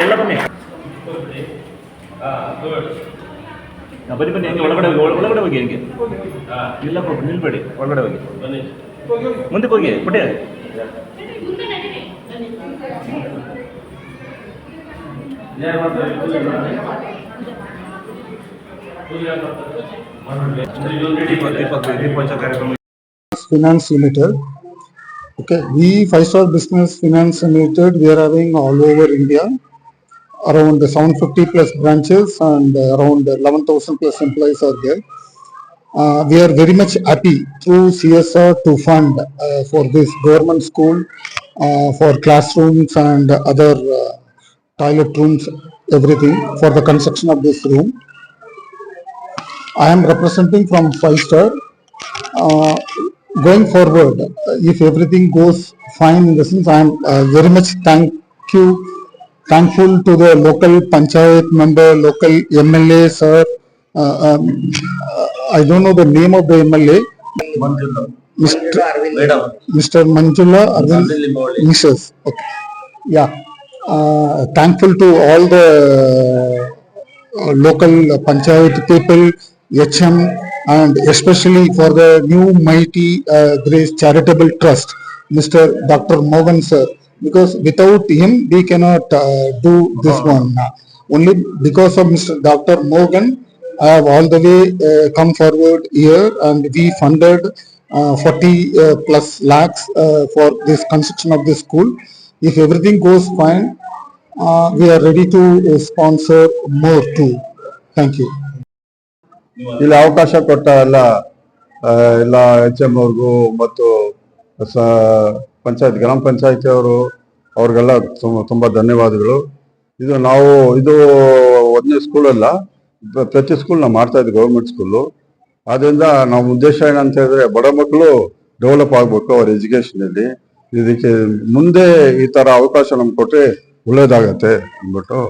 ಎಲ್ಲ ಬನ್ನಿ ಬನ್ನಿ ಬನ್ನಿ ಹಂಗೆ ಒಳಗಡೆ ಹೋಗಿ ಹಂಗೆ ಇಲ್ಲ ನಿಲ್ಬೇಡಿ ಒಳಗಡೆ ಹೋಗಿ ಮುಂದೆ ಹೋಗಿ ಪುಟ್ಟ Finance Limited. Okay, we 5-star Business Finance Limited, we are having all over India around 750 plus branches and around 11,000 plus employees are there. We are very much happy through CSR to fund for this government school, for classrooms and other toilet rooms, everything for the construction of this room. I am representing from 5-star. Going forward, if everything goes fine in the sense, I am very much thankful to the local panchayat member, local MLA sir. I don't know the name of the MLA. Mr. Manjula Arvind Mrs. Okay. Yeah. Thankful to all the local panchayat people, HM, and especially for the new mighty Grace Charitable Trust, Mr. Dr. Mogan sir, because without him we cannot do this one. Only because of Mr. Dr. Mogan, I have all the way come forward here and we funded 40 plus lakhs for this construction of this school. If everything goes fine, we are ready to sponsor more too. Thank you. ಇಲ್ಲಿ ಅವಕಾಶ ಕೊಟ್ಟ ಎಲ್ಲ HM ಅವ್ರಿಗೂ ಮತ್ತು ಪಂಚಾಯತ್ ಗ್ರಾಮ ಪಂಚಾಯತಿ ಅವ್ರಿಗೆಲ್ಲ ತುಂಬಾ ಧನ್ಯವಾದಗಳು. ಇದು ಒಂದನೇ ಸ್ಕೂಲ್ ಅಲ್ಲ, ಪ್ರತಿ ಸ್ಕೂಲ್ ನಾವು ಮಾಡ್ತಾ ಇದ್ವಿ, ಗೌರ್ಮೆಂಟ್ ಸ್ಕೂಲು. ಆದ್ರಿಂದ ನಮ್ಮ ಉದ್ದೇಶ ಏನಂತ ಹೇಳಿದ್ರೆ ಬಡ ಮಕ್ಕಳು ಡೆವಲಪ್ ಆಗ್ಬೇಕು ಅವ್ರ ಎಜುಕೇಶನ್ ಅಲ್ಲಿ. ಇದಕ್ಕೆ ಮುಂದೆ ಈ ತರ ಅವಕಾಶ ನಮ್ಗೆ ಕೊಟ್ರೆ ಒಳ್ಳೇದಾಗತ್ತೆ ಅಂದ್ಬಿಟ್ಟು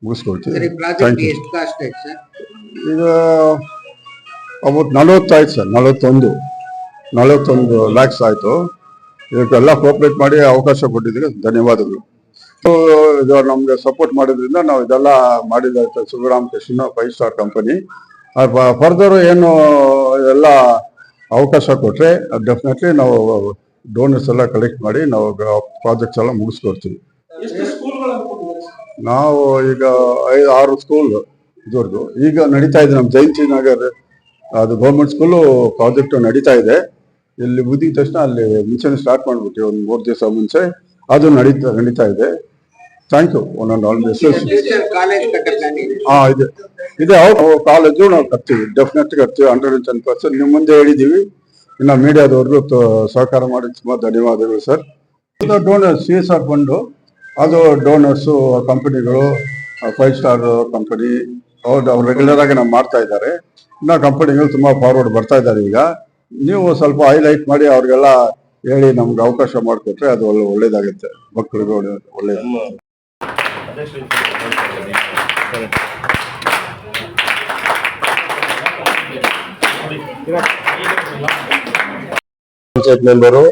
ಮುಗಿಸ್ಕೊಳ್ತೀವಿ. ಈಗ ಅಬೌಟ್ 40 ಆಯ್ತು ಸರ್, 41 ಲ್ಯಾಕ್ಸ್ ಆಯ್ತು. ಇದಕ್ಕೆಲ್ಲ ಕೋಆಪರೇಟ್ ಮಾಡಿ ಅವಕಾಶ ಕೊಟ್ಟಿದ್ದೀವಿ, ಧನ್ಯವಾದಗಳು. ನಮ್ಗೆ ಸಪೋರ್ಟ್ ಮಾಡೋದ್ರಿಂದ ನಾವು ಇದೆಲ್ಲ ಮಾಡಿದ ಸುಬ್ರಹ್ಮಣ್ಯ 5-star ಕಂಪನಿ. ಫರ್ದರ್ ಏನು ಎಲ್ಲ ಅವಕಾಶ ಕೊಟ್ರೆ ಡೆಫಿನೆಟ್ಲಿ ನಾವು ಡೋನರ್ಸ್ ಎಲ್ಲ ಕಲೆಕ್ಟ್ ಮಾಡಿ ನಾವು ಪ್ರಾಜೆಕ್ಟ್ಸ್ ಎಲ್ಲ ಮುಗಿಸ್ಕೊಡ್ತೀವಿ. ನಾವು ಈಗ 5-6 ಸ್ಕೂಲ್ ಇದುವರೆಗೂ ಈಗ ನಡೀತಾ ಇದೆ. ನಮ್ಮ ಜಯಂತಿ ನಗರ್ ಅದು ಗೌರ್ಮೆಂಟ್ ಸ್ಕೂಲು ಪ್ರಾಜೆಕ್ಟ್ ನಡೀತಾ ಇದೆ. ಇಲ್ಲಿ ಮುಗಿದ ತಕ್ಷಣ ಅಲ್ಲಿ ಮುಂಚೆನೆ ಸ್ಟಾರ್ಟ್ ಮಾಡ್ಬಿಟ್ಟು ಒಂದು 3 ದಿವಸ ಮುಂಚೆ ಅದು ನಡೀತಾ ಇದೆ. Thank you. ಇದೆ ಕಾಲೇಜು ನಾವು ಕಟ್ತೀವಿ, ಡೆಫಿನೆಟ್ ಕಟ್ತೀವಿ, 110%. ನಿಮ್ಮ ಮುಂದೆ ಹೇಳಿದ್ದೀವಿ. ಇನ್ನು ಮೀಡಿಯಾದವ್ರಿಗೂ ಸಹಕಾರ ಮಾಡಿ ತುಂಬಾ ಧನ್ಯವಾದಗಳು ಸರ್. ಡೋನರ್ಸ್ CSR ಫಂಡು, ಅದು ಡೋನರ್ಸು ಕಂಪನಿಗಳು, 5-star ಕಂಪನಿ ಅವ್ರು ರೆಗ್ಯುಲರ್ ಆಗಿ ನಾವು ಮಾಡ್ತಾ ಇದ್ದಾರೆ. ಇನ್ನು ಕಂಪನಿಗಳು ತುಂಬಾ ಫಾರ್ವರ್ಡ್ ಬರ್ತಾ ಇದ್ದಾರೆ. ಈಗ ನೀವು ಸ್ವಲ್ಪ ಹೈಲೈಟ್ ಮಾಡಿ ಅವ್ರಿಗೆಲ್ಲ ಹೇಳಿ ನಮ್ಗೆ ಅವಕಾಶ ಮಾಡಿಕೊಟ್ರೆ ಅದು ಒಳ್ಳೇದಾಗುತ್ತೆ, ಮಕ್ಕಳಿಗೆ ಒಳ್ಳೇದು. ಪಂಚಾಯತ್ ಮೆಂಬರು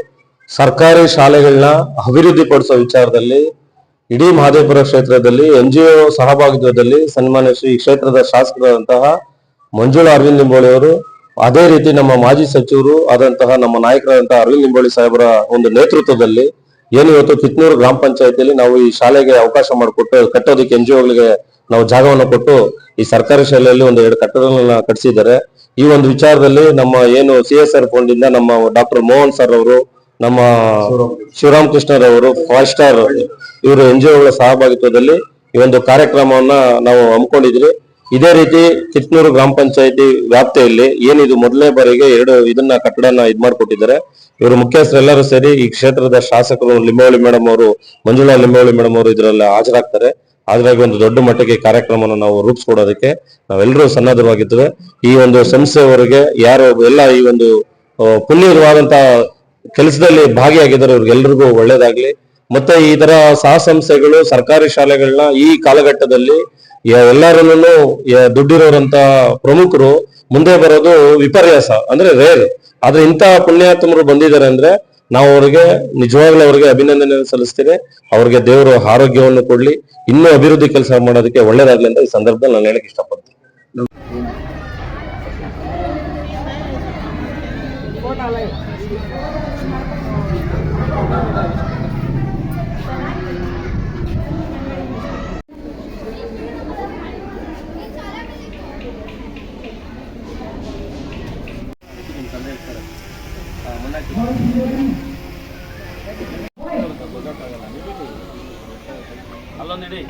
ಸರ್ಕಾರಿ ಶಾಲೆಗಳನ್ನ ಅಭಿವೃದ್ಧಿಪಡಿಸೋ ವಿಚಾರದಲ್ಲಿ ಇಡೀ ಮಹದೇವಪುರ ಕ್ಷೇತ್ರದಲ್ಲಿ NGO ಸಹಭಾಗಿತ್ವದಲ್ಲಿ ಸನ್ಮಾನ್ಯ ಶ್ರೀ ಕ್ಷೇತ್ರದ ಶಾಸಕರಾದಂತಹ ಮಂಜುಳಾ ಅರವಿಂದ್ ನಿಂಬೋಳಿ ಅವರು ಅದೇ ರೀತಿ ನಮ್ಮ ಮಾಜಿ ಸಚಿವರು ಆದಂತಹ ನಮ್ಮ ನಾಯಕರಾದಂತಹ ಅರವಿಂದ್ ಲಿಂಬಾವಳಿ ಸಾಹೇಬರ ಒಂದು ನೇತೃತ್ವದಲ್ಲಿ ಏನು ಇವತ್ತು ಕಿತ್ನೂರು ಗ್ರಾಮ ಪಂಚಾಯತಿಯಲ್ಲಿ ನಾವು ಈ ಶಾಲೆಗೆ ಅವಕಾಶ ಮಾಡಿಕೊಟ್ಟು ಕಟ್ಟೋದಕ್ಕೆ NGOಗಳಿಗೆ ನಾವು ಜಾಗವನ್ನು ಕೊಟ್ಟು ಈ ಸರ್ಕಾರಿ ಶಾಲೆಯಲ್ಲಿ ಒಂದು 2 ಕಟ್ಟಡಗಳನ್ನ ಕಟ್ಟಿಸಿದ್ದಾರೆ. ಈ ಒಂದು ವಿಚಾರದಲ್ಲಿ ನಮ್ಮ ಏನು CSR ಫಂಡ್ ಇಂದ ನಮ್ಮ ಡಾಕ್ಟರ್ ಮೋಹನ್ ಸರ್ ಅವರು, ನಮ್ಮ ಶಿವರಾಮ್ ಕೃಷ್ಣರವರು, 5 ಸ್ಟಾರ್ ಇವರು NGOಗಳ ಸಹಭಾಗಿತ್ವದಲ್ಲಿ ಈ ಒಂದು ಕಾರ್ಯಕ್ರಮವನ್ನ ನಾವು ಹಮ್ಮಿಕೊಂಡಿದ್ವಿ. ಇದೇ ರೀತಿ ಕಿತ್ನೂರು ಗ್ರಾಮ ಪಂಚಾಯತಿ ವ್ಯಾಪ್ತಿಯಲ್ಲಿ ಏನಿದು ಮೊದಲನೇ ಬಾರಿಗೆ 2 ಇದನ್ನ ಕಟ್ಟಡನ ಮಾಡಿಕೊಟ್ಟಿದ್ದಾರೆ. ಇವರು ಮುಖ್ಯಸ್ಥರೆಲ್ಲರೂ ಸೇರಿ ಈ ಕ್ಷೇತ್ರದ ಶಾಸಕರು ಲಿಂಬಾವಳಿ ಮೇಡಮ್ ಅವರು, ಮಂಜುಳಾ ಲಿಂಬಾವಳಿ ಮೇಡಮ್ ಅವರು ಇದರಲ್ಲಿ ಹಾಜರಾಗ್ತಾರೆ. ಹಾಗಾಗಿ ಒಂದು ದೊಡ್ಡ ಮಟ್ಟಿಗೆ ಕಾರ್ಯಕ್ರಮವನ್ನು ನಾವು ರೂಪಿಸ್ಕೊಡೋದಕ್ಕೆ ನಾವೆಲ್ಲರೂ ಸನ್ನದ್ಧವಾಗಿದ್ದೇವೆ. ಈ ಒಂದು ಸಂಸ್ಥೆಯವರಿಗೆ ಯಾರು ಎಲ್ಲ ಈ ಒಂದು ಪುಣ್ಯವಾದಂತಹ ಕೆಲಸದಲ್ಲಿ ಭಾಗಿಯಾಗಿದ್ದಾರೆ ಇವ್ರಿಗೆಲ್ರಿಗೂ ಒಳ್ಳೇದಾಗ್ಲಿ. ಮತ್ತೆ ಈ ತರ ಸಹ ಸಂಸ್ಥೆಗಳು ಸರ್ಕಾರಿ ಶಾಲೆಗಳನ್ನ ಈ ಕಾಲಘಟ್ಟದಲ್ಲಿ ಎಲ್ಲರನ್ನೂ ದುಡ್ಡಿರೋರಂತ ಪ್ರಮುಖರು ಮುಂದೆ ಬರೋದು ವಿಪರ್ಯಾಸ, ಅಂದ್ರೆ ರೇರ್. ಆದ್ರೆ ಇಂಥ ಪುಣ್ಯಾತ್ಮರು ಬಂದಿದ್ದಾರೆ ಅಂದ್ರೆ ನಾವು ಅವರಿಗೆ ನಿಜವಾಗ್ಲೂ ಅವರಿಗೆ ಅಭಿನಂದನೆ ಸಲ್ಲಿಸ್ತೀವಿ. ಅವ್ರಿಗೆ ದೇವರು ಆರೋಗ್ಯವನ್ನು ಕೊಡ್ಲಿ, ಇನ್ನೂ ಅಭಿವೃದ್ಧಿ ಕೆಲಸ ಮಾಡೋದಕ್ಕೆ ಒಳ್ಳೇದಾಗ್ಲಿ ಅಂತ ಈ ಸಂದರ್ಭದಲ್ಲಿ ನಾನು ಹೇಳಕ್ ಇಷ್ಟಪಡ್ತೀನಿ. ಅಲ್ಲೊಂದಿಡಿ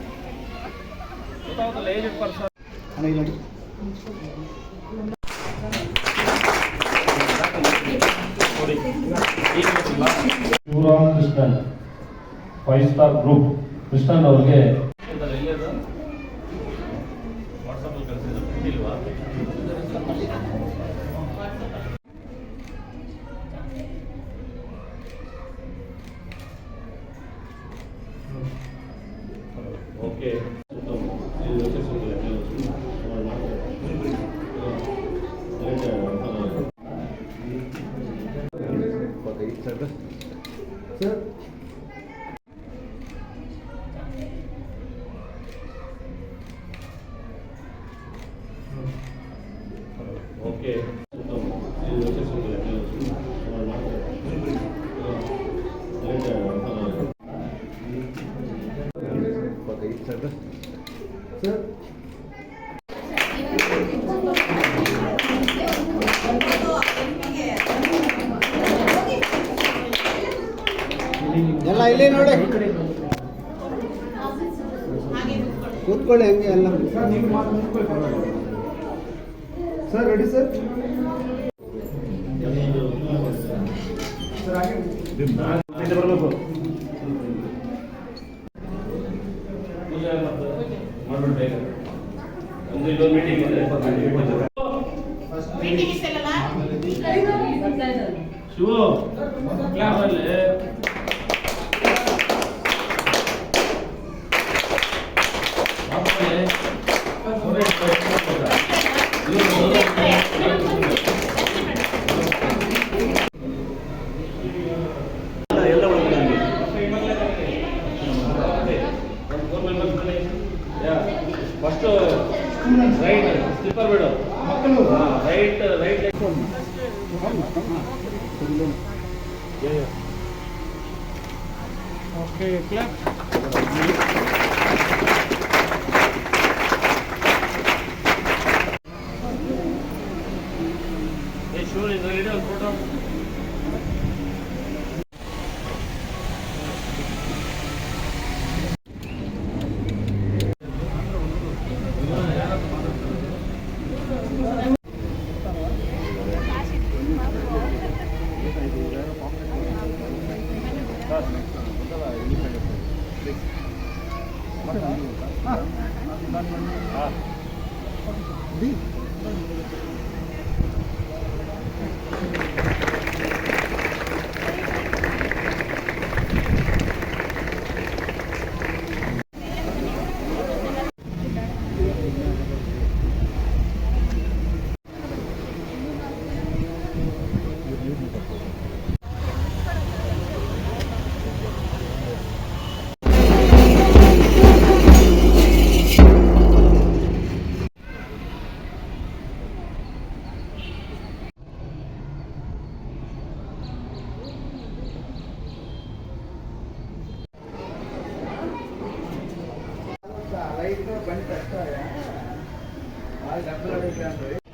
ಗೊತ್ತಾಗುತ್ತಲ್ಲ, aged person Shivaram Krishnan 5 star group Krishnan ಅವ್ರಿಗೆ ವಾಟ್ಸಪ್ ಕಳಿಸಿಲ್ವಾ? ಓಕೆ ಓಕೆ ಎಲ್ಲ ಇಲ್ಲಿ ನೋಡಿ ಕೂತ್ಕೊಳ್ಳಿ ಹಂಗೆ ಎಲ್ಲ ಸರ್ ರೆಡಿ ಸರ್ ಬರಬೇಕು. ಮಾಡ್ಬಿಟ್ಟು ಬೇಗ ಒಂದು ಇನ್ನೊಂದು ಮೀಟಿಂಗ್ ಇದೆ. ಶಿವು ಕ್ಲಾಸಲ್ಲಿ ಫಸ್ಟ್ ರೈಟ್ ಸ್ಲಿಪ್ಪರ್ ಬಿಡು ಮಕ್ಕಳು, right right okay clap. Sure ಇದರಲ್ಲಿ ಒಂದು ಫೋಟೋ. ಡಬ್ಬಲ್